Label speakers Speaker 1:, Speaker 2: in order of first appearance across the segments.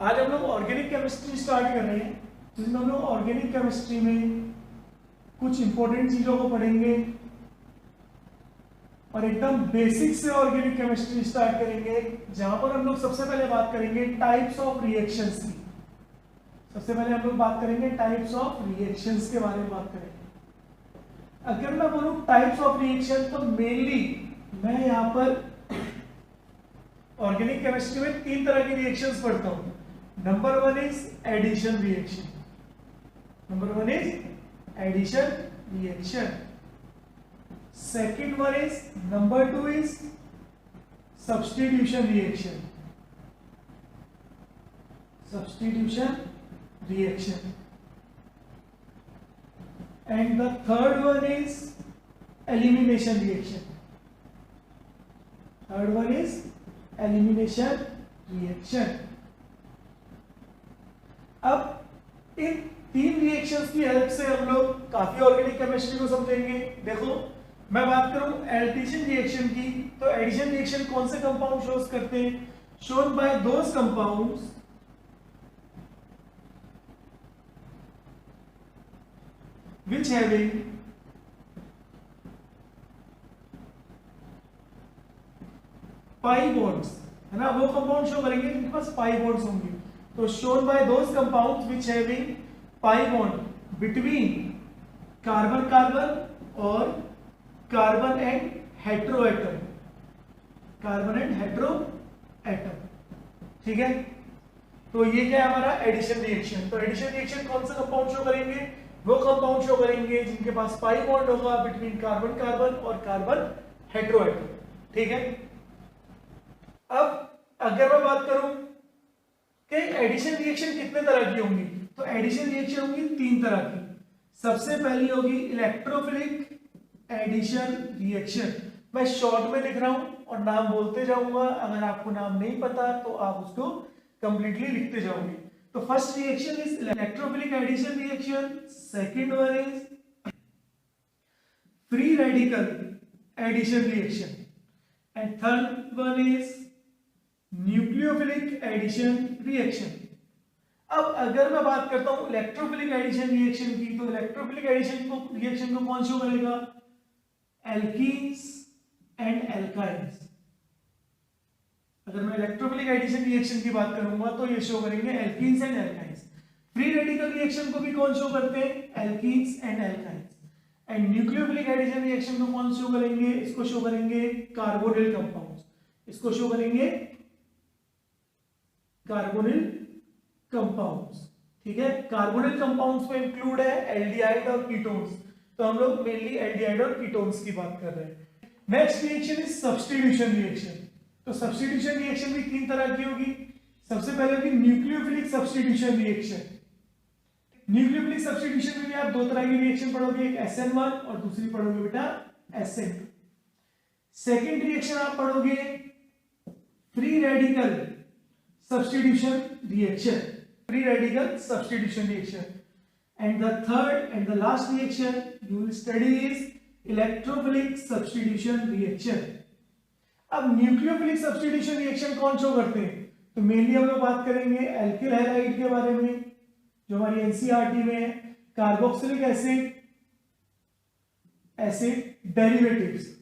Speaker 1: आज हम लोग ऑर्गेनिक केमिस्ट्री स्टार्ट कर रहे हैं, जिसमें हम लोग ऑर्गेनिक केमिस्ट्री में कुछ इंपॉर्टेंट चीजों को पढ़ेंगे और एकदम बेसिक से ऑर्गेनिक केमिस्ट्री स्टार्ट करेंगे, जहां पर हम लोग सबसे पहले बात करेंगे टाइप्स ऑफ रिएक्शंस की। सबसे पहले हम लोग बात करेंगे टाइप्स ऑफ रिएक्शंस के बारे में बात करेंगे। अगर मैं बोलूं टाइप्स ऑफ रिएक्शन, तो मेनली मैं यहां पर ऑर्गेनिक केमिस्ट्री में तीन तरह की रिएक्शंस पढ़ता हूं। Number one is addition reaction. Number one is addition reaction. Second one is, number two is substitution reaction. Substitution reaction. And the third one is elimination reaction. Third one is elimination reaction. अब इन तीन reactions की help से हम लोग काफी organic chemistry को समझेंगे। देखो, मैं बात करूं एडिशन रिएक्शन की, तो एडिशन रिएक्शन कौन से कंपाउंड शोज करते हैं? Shown by those compounds which having pi bonds, है ना, वो कंपाउंड शो करेंगे जिनके पास पाई बॉन्ड्स होंगे। तो shown by those compounds which having pi bond between carbon carbon और carbon and hetero atom. Carbon and hetero atom, ठीक है। तो ये क्या है हमारा एडिशन रिएक्शन। तो एडिशन रिएक्शन कौन सा कंपाउंड शो करेंगे? वो कंपाउंड शो करेंगे जिनके पास पाई बॉन्ड होगा बिटवीन कार्बन कार्बन और कार्बन हेटेरो एटम, ठीक है। अब अगर मैं बात करूं कि एडिशन रिएक्शन कितने तरह की होंगी, तो एडिशन रिएक्शन होंगी तीन तरह की। सबसे पहली होगी इलेक्ट्रोफिलिक एडिशन रिएक्शन। मैं शॉर्ट में लिख रहा हूं और नाम बोलते जाऊंगा, अगर आपको नाम नहीं पता तो आप उसको कंप्लीटली लिखते जाओगे। तो first reaction is electrophilic addition reaction, second one is free radical addition reaction and third one is nucleophilic addition reaction. अब अगर मैं बात करता हूं इलेक्ट्रोफिलिक एडिशन रिएक्शन की, तो इलेक्ट्रोफिलिक एडिशन रिएक्शन को कौन शो करेगा? Alkenes and alkynes. अगर मैं इलेक्ट्रोफिलिक एडिशन रिएक्शन की बात करूंगा तो ये शो करेंगे alkenes and alkynes. Free radical reaction को भी कौन शो करते हैं? Alkenes and alkynes. And nucleophilic addition reaction को कौन शो करेंगे? इसको शो करेंगे कार्बोनिल कंपाउंड्स। इसको शो करेंगे कार्बोनिल कंपाउंड्स, ठीक है। कार्बोनिल कंपाउंड्स में इंक्लूड है एल्डिहाइड और कीटोन्स, तो हम लोग मेनली एल्डिहाइड और कीटोन्स की बात कर रहे हैं। Next reaction is substitution reaction. तो सब्स्टिट्यूशन रिएक्शन भी तीन तरह की होगी। सबसे पहले होगी nucleophilic substitution reaction. Nucleophilic substitution में भी आप दो तरह की रिएक्शन पढ़ोगे, एक SN1 और दूसरी पढ़ोगे बेटा SN2। सेकेंड रिएक्शन आप पढ़ोगे free radical substitution reaction. Free radical substitution reaction. And the third and the last reaction you will study is electrophilic substitution reaction. अब न्यूक्लियोफिलिक सब्स्टिट्यूशन रिएक्शन कौन शो करते हैं? तो मेनली हम लोग बात करेंगे एल्किल हैलाइड के बारे में, जो हमारी एनसीईआरटी में है। कार्बोक्सिलिक एसिड एसिड डेरिवेटिव्स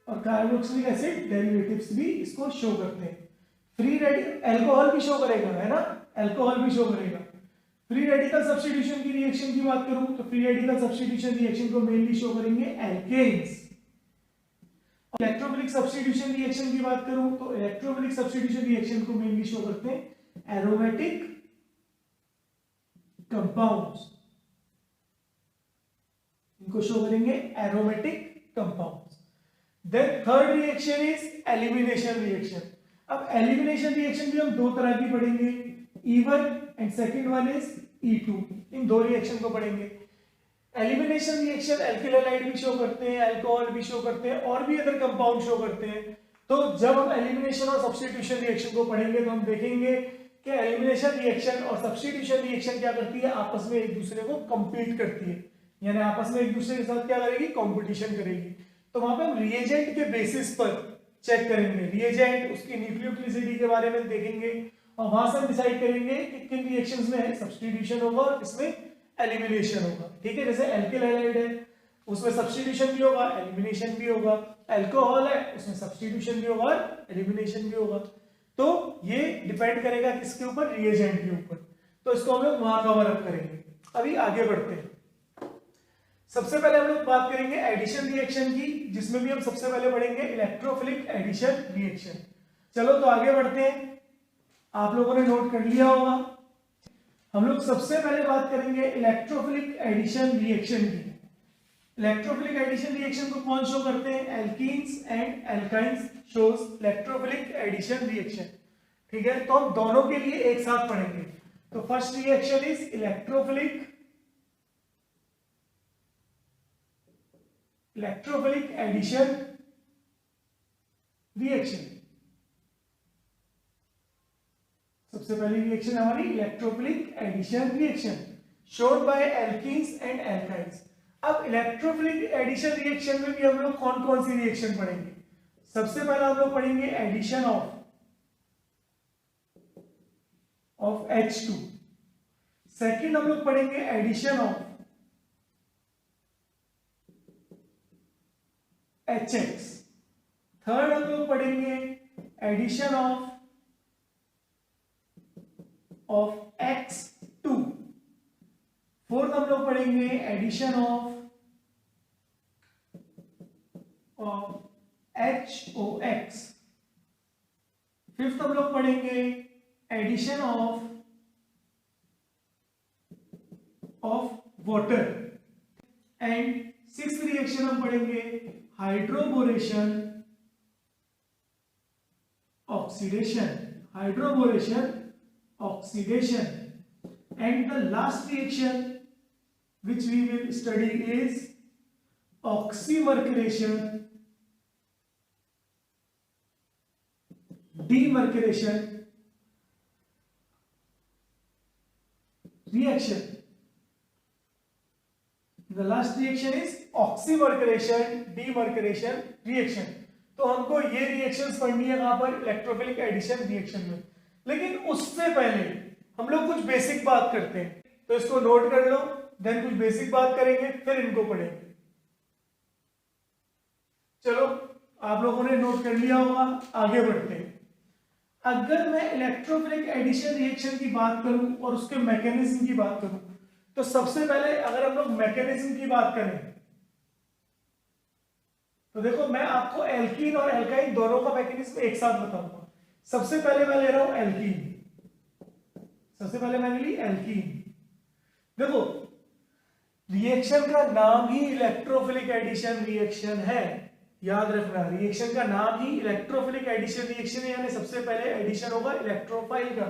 Speaker 1: और कार्बोक्सिलिक एसिड डेरिवेटिव्स भी इसको शो करते हैं। फ्री रेडिकल एल्कोहल भी शो करेगा, है ना, एल्कोहल भी शो करेगा। फ्री रेडिकल सब्स्टिट्यूशन की रिएक्शन की बात करूं तो फ्री रेडिकल सब्स्टिट्यूशन रिएक्शन को मेनली शो करेंगे एल्केन्स। इलेक्ट्रोफिलिक सब्स्टिट्यूशन रिएक्शन की बात करूं तो इलेक्ट्रोफिलिक सब्स्टिट्यूशन रिएक्शन को मेनली शो करते हैं एरोमेटिक कंपाउंड्स। इनको शो करेंगे aromatic compounds. Then third reaction is elimination reaction. अब एलिमिनेशन रिएक्शन भी हम दो तरह की पढ़ेंगे, E1 and second one is E2। इन दो रिएक्शन को पढ़ेंगे। एलिमिनेशन रिएक्शन एल्किल हैलाइड भी शो करते हैं, अल्कोहल भी शो करते हैं और भी अदर कंपाउंड शो करते हैं। तो जब हम एलिमिनेशन और सब्स्टिट्यूशन रिएक्शन को पढ़ेंगे तो हम देखेंगे कि एलिमिनेशन रिएक्शन और सब्स्टिट्यूशन रिएक्शन क्या करती है, आपस में एक दूसरे को कंपीट करती है, यानी आपस में एक दूसरे के साथ क्या करेगी, कंपटीशन करेगी। तो वहां पे हम रिएजेंट के बेसिस पर चेक करेंगे, रिएजेंट उसकी न्यूक्लियोफिलिसिटी के बारे में देखेंगे और वहां से हम डिसाइड करेंगे कि किन रिएक्शंस में सब्स्टिट्यूशन होगा और किसमें एलिमिनेशन होगा। ठीक है, जैसे एल्किल हैलाइड है उसमें सब्स्टिट्यूशन भी होगा एलिमिनेशन भी होगा, अल्कोहल है उसमें सब्स्टिट्यूशन भी होगा और एलिमिनेशन भी होगा। तो ये डिपेंड करेगा किसके ऊपर, रिएजेंट के ऊपर। तो इसको हम लोग वहां कवर अप करेंगे। अभी आगे बढ़ते हैं। सबसे पहले हम लोग बात करेंगे एडिशन रिएक्शन की, जिसमें भी हम सबसे पहले पढ़ेंगे इलेक्ट्रोफिलिक एडिशन रिएक्शन। चलो तो आगे बढ़ते हैं। आप लोगों ने नोट कर लिया होगा। हम लोग सबसे पहले बात करेंगे इलेक्ट्रोफिलिक एडिशन रिएक्शन की। इलेक्ट्रोफिलिक एडिशन रिएक्शन को कौन शो करते हैं, alkenes and alkynes shows electrophilic addition reaction. ठीक है, तो हम दोनों के लिए एक साथ पढ़ेंगे। तो first reaction is electrophilic addition reaction. सबसे पहली रिएक्शन हमारी electrophilic addition reaction showed by alkenes and alkynes. अब इलेक्ट्रोफिलिक एडिशन रिएक्शन में भी हम लोग कौन कौन सी रिएक्शन पढ़ेंगे। सबसे पहला हम लोग पढ़ेंगे एडिशन ऑफ H2। सेकंड हम लोग पढ़ेंगे एडिशन ऑफ HX। थर्ड हम लोग पढ़ेंगे एडिशन ऑफ X2। फोर्थ हम लोग पढ़ेंगे एडिशन ऑफ HOX। फिफ्थ हम लोग पढ़ेंगे addition of water. And sixth reaction हम पढ़ेंगे hydroboration oxidation. And the last reaction which we will study is oxymercuration, demercuration reaction. The last reaction is oxymercuration, demercuration reaction. तो हमको ये reactions पढ़नी है कहां पर, इलेक्ट्रोफिलिक एडिशन रिएक्शन में। लेकिन उससे पहले हम लोग कुछ बेसिक बात करते हैं, तो इसको नोट कर लो, देन कुछ बेसिक बात करेंगे, फिर इनको पढ़ेंगे। चलो आप लोगों ने नोट कर लिया होगा, आगे बढ़ते हैं। अगर मैं इलेक्ट्रोफिलिक एडिशन रिएक्शन की बात करूं और उसके मैकेनिज्म की बात करूं, तो सबसे पहले अगर हम लोग मैकेनिज्म की बात करें तो देखो मैं आपको एल्कीन और एल्काइन दोनों का मैकेनिज्म एक साथ बताऊंगा। सबसे पहले मैं ले रहा हूं एल्कीन। सबसे पहले मैंने ली एल्कीन। देखो रिएक्शन का नाम ही इलेक्ट्रोफिलिक एडिशन रिएक्शन है, याद रखना रिएक्शन का नाम ही इलेक्ट्रोफिलिक एडिशन रिएक्शन है, यानी सबसे पहले एडिशन होगा इलेक्ट्रोफाइल का।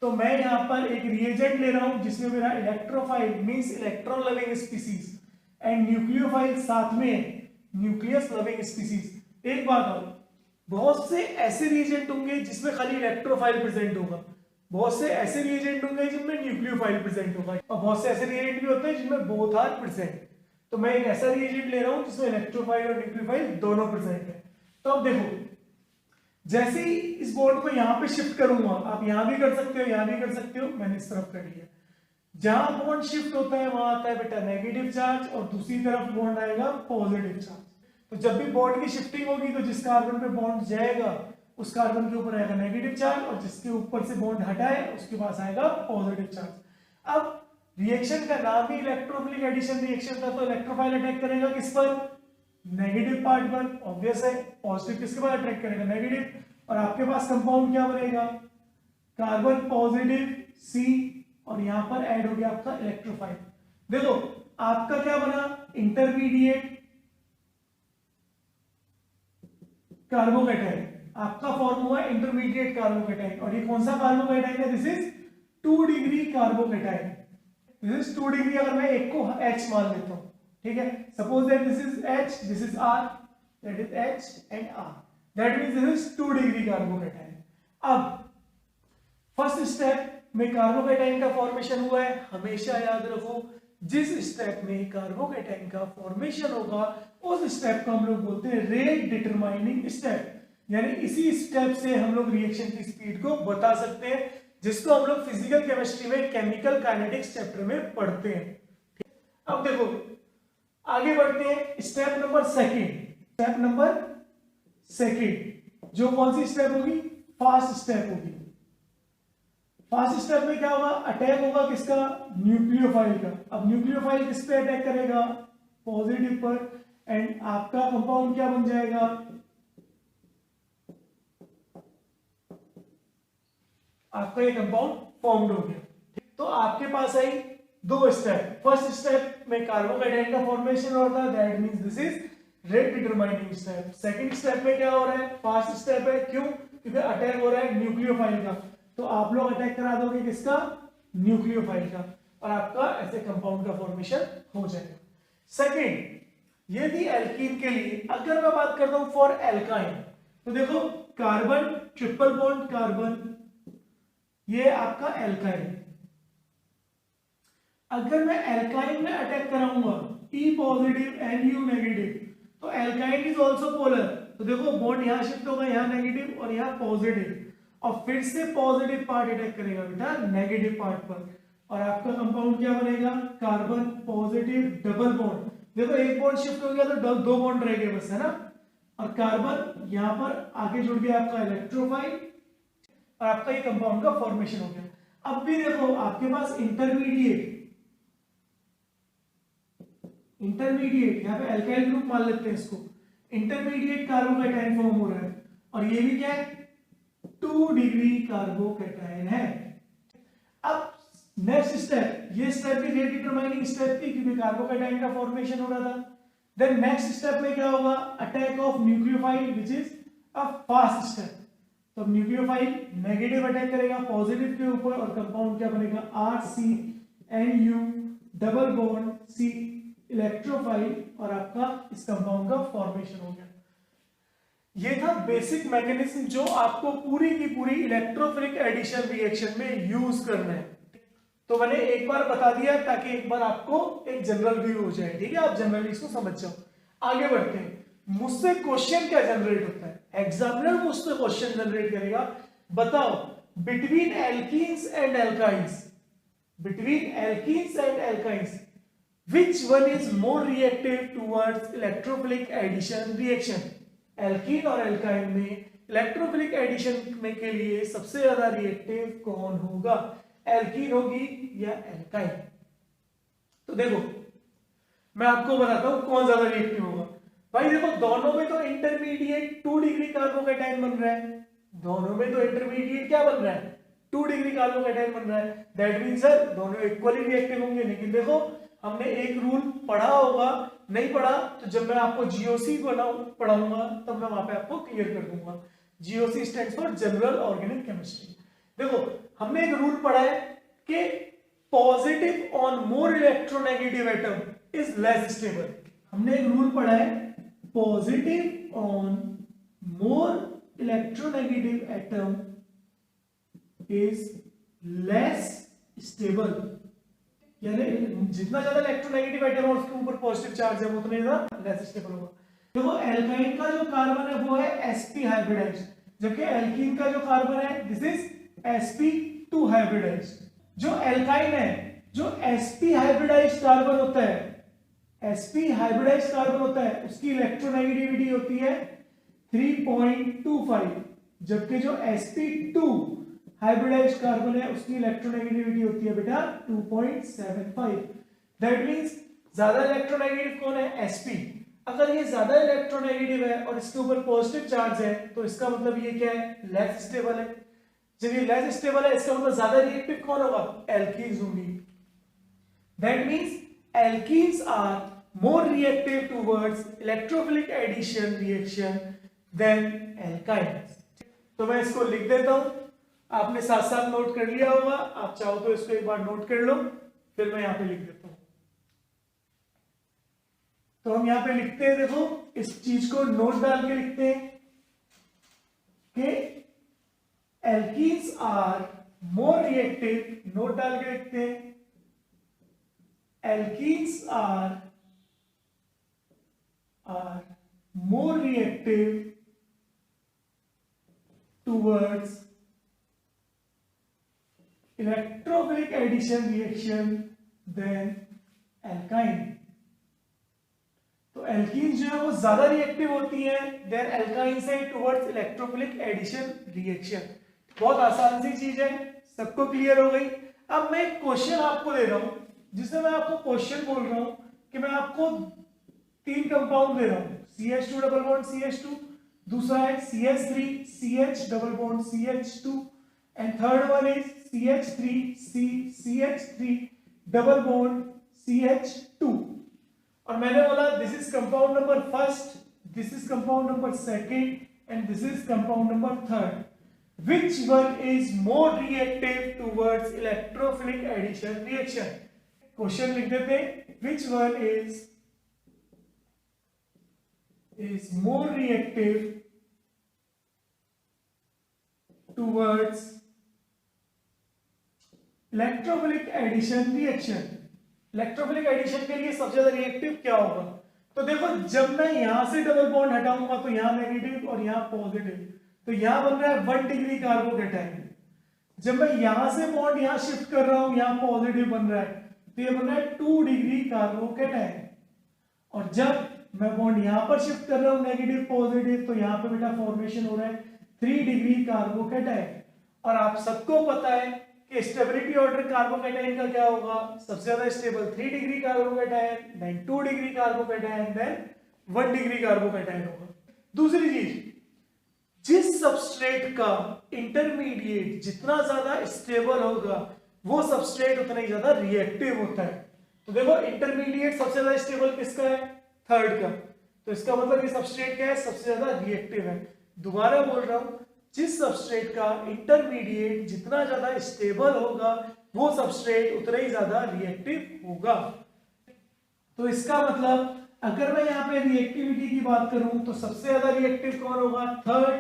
Speaker 1: तो मैं यहां पर एक रिएजेंट ले रहा हूं जिसमें मेरा electrophile means electron loving species and nucleophile साथ में न्यूक्लियस लविंग स्पीसीज। एक बात और, बहुत से ऐसे रिएजेंट होंगे जिसमें खाली इलेक्ट्रोफाइल प्रेजेंट होगा, बहुत से ऐसे रिएजेंट होंगे जिनमें न्यूक्लियोफाइल प्रेजेंट होगा, और बहुत से ऐसे रिएजेंट भी होते हैं जिनमें बोथ आर प्रेजेंट। तो मैं एक ऐसा रिएजेंट ले रहा हूं जिसमें इलेक्ट्रोफाइल और न्यूक्लियोफाइल दोनों प्रेजेंट है। तो अब देखो जैसे ही इस बॉन्ड को यहां पे शिफ्ट करूंगा, आप यहां भी कर सकते हो यहां भी कर सकते हो, मैंने इस तरफ कर लिया। जहां बॉन्ड शिफ्ट होता है वहां आता है बेटा नेगेटिव चार्ज और दूसरी तरफ बॉन्ड आएगा पॉजिटिव चार्ज। तो जब भी बॉन्ड की शिफ्टिंग होगी तो जिस कार्बन पे बॉन्ड जाएगा उस कार्बन के ऊपर आएगा नेगेटिव चार्ज और जिसके ऊपर से बॉन्ड हटाए उसके पास आएगा पॉजिटिव चार्ज। अब रिएक्शन का नाम ही इलेक्ट्रोफिलिक एडिशन रिएक्शन था, तो इलेक्ट्रोफाइल अटैक करेगा किस पर, नेगेटिव पार्ट पर, ऑब्वियस है। पॉजिटिव किसके पास अटैक करेगा, नेगेटिव। और आपके पास कंपाउंड क्या बनेगा, कार्बन पॉजिटिव C और यहां पर ऐड हो गया आपका इलेक्ट्रोफाइल। देखो आपका क्या बना, इंटरमीडिएट कार्बोकैटायन, आपका फॉर्म हुआ इंटरमीडिएट कार्बोकैटायन। और ये कौन सा कार्बोकैटायन है, this is 2 degree carbocation. This is 2 degree, अगर मैं एक को H मान लेता हूं, ठीक है, suppose that this is H, this is R, that is H and R, that means this is 2 degree carbocation. अब फर्स्ट स्टेप में कार्बोकैटायन का फॉर्मेशन हुआ है। हमेशा याद रखो जिस स्टेप में कार्बोकैटायन का फॉर्मेशन होगा उस स्टेप को हम लोग बोलते हैं रेट डिटरमाइनिंग स्टेप। यानी इसी स्टेप से हम लोग रिएक्शन की स्पीड को बता सकते हैं, जिसको हम लोग फिजिकल केमिस्ट्री में केमिकल काइनेटिक्स चैप्टर में पढ़ते हैं। अब देखो आगे बढ़ते हैं, स्टेप नंबर सेकंड जो कौन सी स्टेप होगी, फास्ट स्टेप होगी। फास्ट स्टेप में क्या होगा, अटैक होगा किसका, न्यूक्लियोफाइल का। अब न्यूक्लियोफाइल किस पे अटैक करेगा, पॉजिटिव पर, एंड आपका कंपाउंड क्या बन जाएगा, आपका ये कंपाउंड फॉर्म्ड हो गया। तो आपके पास आई दो स्टेप। फर्स्ट स्टेप में कार्बोकेटाइन का फॉर्मेशन होता है, that means this is rate determining step. Second step में क्या हो रहा है, फास्ट स्टेप है। क्यों, क्योंकि अटैक हो रहा है न्यूक्लियोफाइल का, तो आप लोग अटैक करा दोगे किसका, न्यूक्लियोफाइल का, और आपका ऐसे कंपाउंड का फॉर्मेशन हो जाएगा। सेकंड, ये थी एल्कीन के लिए। अगर मैं बात करता हूं फॉर एल्काइन, तो देखो कार्बन ट्रिपल बॉन्ड कार्बन, ये आपका एल्काइन। अगर मैं एल्काइन में अटैक कराऊंगा E पॉजिटिव NU नेगेटिव, तो एल्काइन इज आल्सो पोलर, तो देखो बॉन्ड यहां शिफ्ट होगा, यहां नेगेटिव और यहां पॉजिटिव, और फिर से पॉजिटिव पार्ट अटैक करेगा बेटा नेगेटिव पार्ट पर, और आपका कंपाउंड क्या बनेगा, कार्बन पॉजिटिव डबल बॉन्ड। देखो एक बॉन्ड शिफ्ट हो गया तो दो बॉन्ड रह गए बस, है ना, और कार्बन यहां पर आगे जुड़ गया आपका इलेक्ट्रोफाइल, और आपका ये कंपाउंड का फॉर्मेशन हो गया। अब भी देखो आपके पास इंटरमीडिएट यहाँ पे अल्काइल ग्रुप मान लेते हैं इसको, इंटरमीडिएट कार्बोकेटाइन फॉर्म हो रहा है, और ये भी क्या है, 2 डिग्री कार्बोकेटाइन है। अब नेक्स्ट स्टेप, ये स्टेप भी रेट डिटरमाइनिंग स्टेप थी क्योंकि कार्बोकेटाइन का फॉर्मेशन हो रहा था। देन नेक्स्ट स्टेप में क्या होगा, attack of nucleophile which is a fast step. तो न्यूक्लियोफाइल नेगेटिव अटैक करेगा पॉजिटिव के ऊपर, और कंपाउंड क्या बनेगा, RCNU double bond C electrophile, और आपका इस कंपाउंड का फॉर्मेशन हो गया। ये था बेसिक मैकेनिज्म जो आपको पूरी की पूरी इलेक्ट्रोफिलिक एडिशन रिएक्शन में यूज करना है। तो मैंने एक बार बता दिया ताकि एक बार आपको एक जनरल व्यू हो जाए, ठीक है, आप जनरली इसको समझ जाओ। आगे बढ़ते हैं, मुझसे क्वेश्चन क्या जनरेट होता है, एग्जामिनर मुझसे क्वेश्चन जनरेट करेगा, बताओ between alkenes and alkynes, which one is more reactive towards electrophilic addition reaction। Alkene और एल्काइन में इलेक्ट्रोफिलिक एडिशन में के लिए सबसे ज्यादा रिएक्टिव कौन होगा, एल्कीन होगी या एल्काइन। तो देखो मैं आपको बताता हूं कौन ज्यादा रिएक्टिव होगा। भाई देखो दोनों में तो इंटरमीडिएट 2 डिग्री कार्बोकेटाइन बन रहा है, दोनों में तो इंटरमीडिएट क्या बन रहा है, 2 डिग्री कार्बोकेटाइन बन रहा है, दैट मींस सर दोनों इक्वली रिएक्टिव होंगे। लेकिन देखो हमने एक रूल पढ़ा होगा, नहीं पढ़ा तो जब मैं आपको जीओसी पढ़ाऊंगा तब मैं वहां पे आपको क्लियर कर दूंगा। GOC stands for general organic chemistry. देखो हमने एक रूल पढ़ा है कि positive on more electronegative atom is less stable. हमने एक रूल पढ़ा है, positive on more electronegative atom is less stable, यानी जितना ज्यादा इलेक्ट्रोनेगेटिव एटम है उसके ऊपर पॉजिटिव चार्ज है वो उतना ज्यादा लेस स्टेबल होगा। देखो एल्काइन का जो कार्बन है वो है sp हाइब्रिडाइज्ड, जबकि एल्कीन का जो कार्बन है दिस इज sp2 हाइब्रिडाइज्ड। जो एल्काइन है, जो sp हाइब्रिडाइज्ड कार्बन होता है, sp हाइब्रिडाइज्ड कार्बन होता है, उसकी इलेक्ट्रोनेगेटिविटी होती है 3.25, जबकि जो sp2 हाइब्रिडाइज्ड कार्बन है उसकी इलेक्ट्रोनेगेटिविटी होती है बेटा 2.75। दैट मींस ज्यादा इलेक्ट्रोनेगेटिव कौन है, sp। अगर ये ज्यादा इलेक्ट्रोनेगेटिव है और इसके ऊपर पॉजिटिव चार्ज है तो इसका मतलब ये क्या है, लेस स्टेबल है। जब ये लेस स्टेबल है इसका मतलब ज्यादा रिएक्टिव कौन होगा, एल्कीन्स होंगी। That means alkenes are more reactive towards electrophilic addition reaction than alkynes. तो मैं इसको लिख देता हूं, आपने साथ साथ नोट कर लिया होगा, आप चाहो तो इसको एक बार नोट कर लो, फिर मैं यहां पे लिख देता हूं। तो हम यहां पे लिखते हैं, देखो इस चीज को नोट डाल के लिखते हैं कि alkenes are more reactive, note डाल के लिखते हैं alkenes are more reactive towards electrophilic addition reaction than alkyne। तो एल्कीन जो है वो ज्यादा रिएक्टिव होती है देन एल्काइन से टुवर्ड्स इलेक्ट्रोफिलिक एडिशन रिएक्शन। बहुत आसान सी चीज है, सबको क्लियर हो गई। अब मैं एक क्वेश्चन आपको दे रहा हूं जिसमें मैं आपको क्वेश्चन बोल रहा हूं कि मैं आपको 3 कंपाउंड दे रहा हूं, CH2 डबल बॉन्ड CH2, दूसरा है CH3 CH double bond CH2 and third one is CH3 double bond CH2। और मैंने बोला this is compound number first, this is compound number second and this is compound number third. Which one is more reactive towards electrophilic addition reaction? Question लिख देते हैं, which one is more reactive towards electrophilic addition reaction? Electrophilic addition के लिए सबसे ज्यादा reactive क्या होगा? तो देखो जब मैं यहां से डबल बॉन्ड हटाऊंगा तो यहां नेगेटिव और यहां पॉजिटिव, तो यहां बन रहा है 1 डिग्री कार्बोकेटाइन। जब मैं यहां से बॉन्ड यहां शिफ्ट कर रहा हूं, यहां पॉजिटिव बन रहा है, तो ये बन रहा है 2 डिग्री कार्बोकेटाइन। और जब मैं बॉन्ड यहां पर शिफ्ट कर रहा हूं नेगेटिव पॉजिटिव, तो यहां पे बेटा फॉर्मेशन हो रहा है 3 डिग्री कार्बोकेटाइन। और आप सबको पता है कि स्टेबिलिटी ऑर्डर कार्बोकेटाइन का क्या होगा? सबसे ज्यादा stable 3 degree carbocation, then 2 degree carbocation, then 1 degree carbocation होगा। दूसरी चीज, जिस सबस्ट्रेट का इंटरमीडिएट जितना ज्यादा स्टेबल होगा वो सबस्ट्रेट उतना ही ज्यादा रिएक्टिव होता है। तो देखो इंटरमीडिएट सबसे ज्यादा स्टेबल किसका है? थर्ड का। तो इसका मतलब ये सबस्ट्रेट क्या है? सबसे ज्यादा रिएक्टिव है। दोबारा बोल रहा हूं, जिस सबस्ट्रेट का इंटरमीडिएट जितना ज्यादा स्टेबल होगा वो सबस्ट्रेट उतना ही ज्यादा रिएक्टिव होगा। तो इसका मतलब अगर मैं यहाँ पे रिएक्टिविटी की बात करूं तो सबसे ज्यादा रिएक्टिव कौन होगा? थर्ड,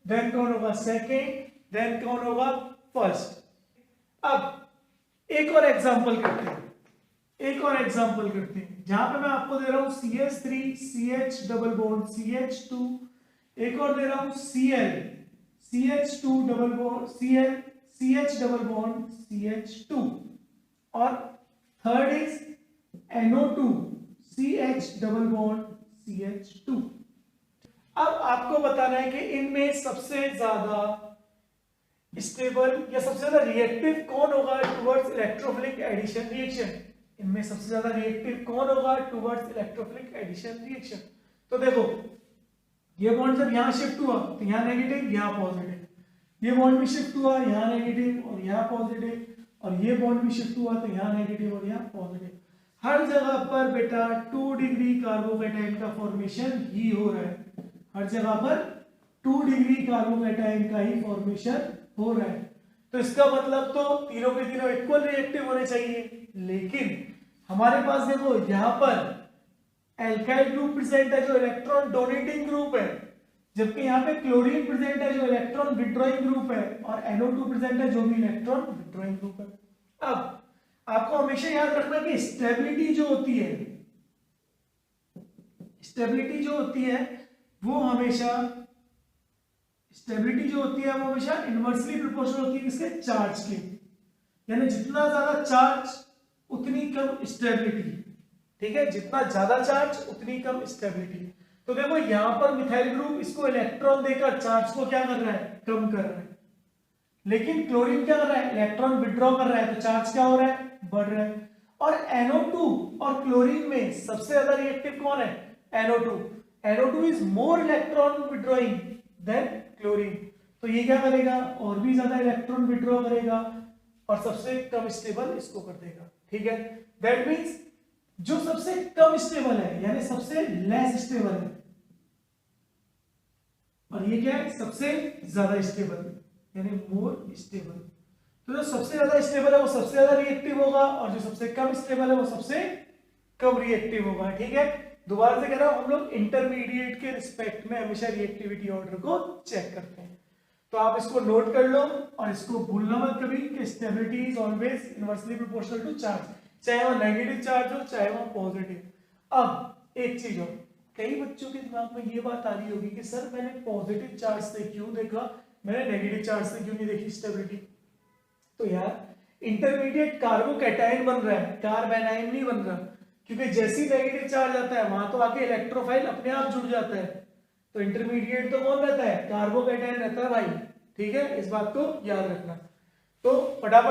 Speaker 1: देन कौन होगा? सेकेंड, देन कौन होगा? फर्स्ट। अब एक और एग्जांपल करते हैं, जहां पे मैं आपको दे रहा हूं CH3 CH double bond CH2, एक और दे रहा हूं Cl CH2 double bond Cl CH double bond CH2, और third is NO2 CH double bond CH2। अब आपको बताना है कि इनमें सबसे ज्यादा स्टेबल या सबसे ज्यादा रिएक्टिव कौन होगा टुवर्ड्स इलेक्ट्रोफिलिक एडिशन रिएक्शन। इनमें सबसे ज्यादा रिएक्टिव कौन होगा टुवर्ड्स इलेक्ट्रोफिलिक एडिशन रिएक्शन? तो देखो ये बॉन्ड जब यहां शिफ्ट हुआ तो यहां नेगेटिव यहां पॉजिटिव, ये बॉन्ड भी शिफ्ट हुआ यहां नेगेटिव और यहां पॉजिटिव, और ये बॉन्ड भी शिफ्ट हुआ तो यहां नेगेटिव और यहां पॉजिटिव। हर जगह पर बेटा 2 डिग्री कार्बोकेटाइन का फॉर्मेशन ही हो रहा है, हर जगह पर 2 डिग्री कार्बोकेटाइन का ही फॉर्मेशन हो रहा है। तो इसका मतलब तो तीनों के तीनों इक्वल रिएक्टिव होने चाहिए, लेकिन हमारे पास देखो यहां पर एल्काइल ग्रुप प्रेजेंट है जो इलेक्ट्रॉन डोनेटिंग ग्रुप है, जबकि यहाँ पे क्लोरीन प्रेजेंट है जो इलेक्ट्रॉन विड्रॉइंग ग्रुप है, और NO2 प्रेजेंट है जो भी इलेक्ट्रॉन विड्रॉइंग ग्रुप है। अब आपको हमेशा याद रखना कि स्टेबिलिटी जो होती है वो हमेशा इनवर्सली प्रोपोर्शनल होती है किसके? चार्ज के। यानी जितना ज्यादा चार्ज उतनी कम स्टेबिलिटी, ठीक है, जितना ज्यादा चार्ज उतनी कम स्टेबिलिटी। तो देखो यहां पर मिथाइल ग्रुप इसको इलेक्ट्रॉन देकर चार्ज को क्या कर रहा है? कम कर रहा है। लेकिन क्लोरीन क्या कर रहा है? इलेक्ट्रॉन विड्रॉ कर रहा है, तो चार्ज क्या हो रहा है? बढ़ रहा है। और NO2 और क्लोरीन में सबसे ज्यादा रिएक्टिव कौन है? NO2 is more electron withdrawing than chlorine. तो ये क्या करेगा? और भी ज्यादा इलेक्ट्रॉन विड्रॉ करेगा और सबसे कम स्टेबल इसको कर देगा, ठीक है। दैट मींस जो सबसे कम स्टेबल है यानी सबसे लेस स्टेबल है, और ये क्या है? सबसे ज्यादा स्टेबल यानी मोर स्टेबल। तो जो सबसे ज्यादा स्टेबल है वो सबसे ज्यादा रिएक्टिव होगा, और जो सबसे कम स्टेबल है वो सबसे कम रिएक्टिव होगा, ठीक है। दोबारा से कह रहा हूं, हम लोग इंटरमीडिएट के रिस्पेक्ट में हमेशा रिएक्टिविटी ऑर्डर को चेक करते हैं। तो आप इसको नोट कर लो और इसको भूलना मत कभी कि stability is always inversely proportional to charge, चाहे वो नेगेटिव चार्ज हो चाहे वो पॉजिटिव। अब एक चीज और, कई बच्चों के दिमाग में ये बात आ रही होगी कि सर मैंने पॉजिटिव चार्ज से क्यों देखा, मैंने नेगेटिव चार्ज से क्यों नहीं देखी स्टेबिलिटी? तो यार इंटरमीडिएट कार्बोकैटायन बन रहा है, कार्बेनाइन नहीं बन रहा, क्योंकि जैसे ही नेगेटिव चार्ज आता है वहां तो आके इलेक्ट्रोफाइल अपने आप जुड़ जाता है। तो इंटरमीडिएट तो कौन रहता है? कार्बोकैटायन रहता है भाई। ठीक है, इस बात को याद रखना। तो फटाफट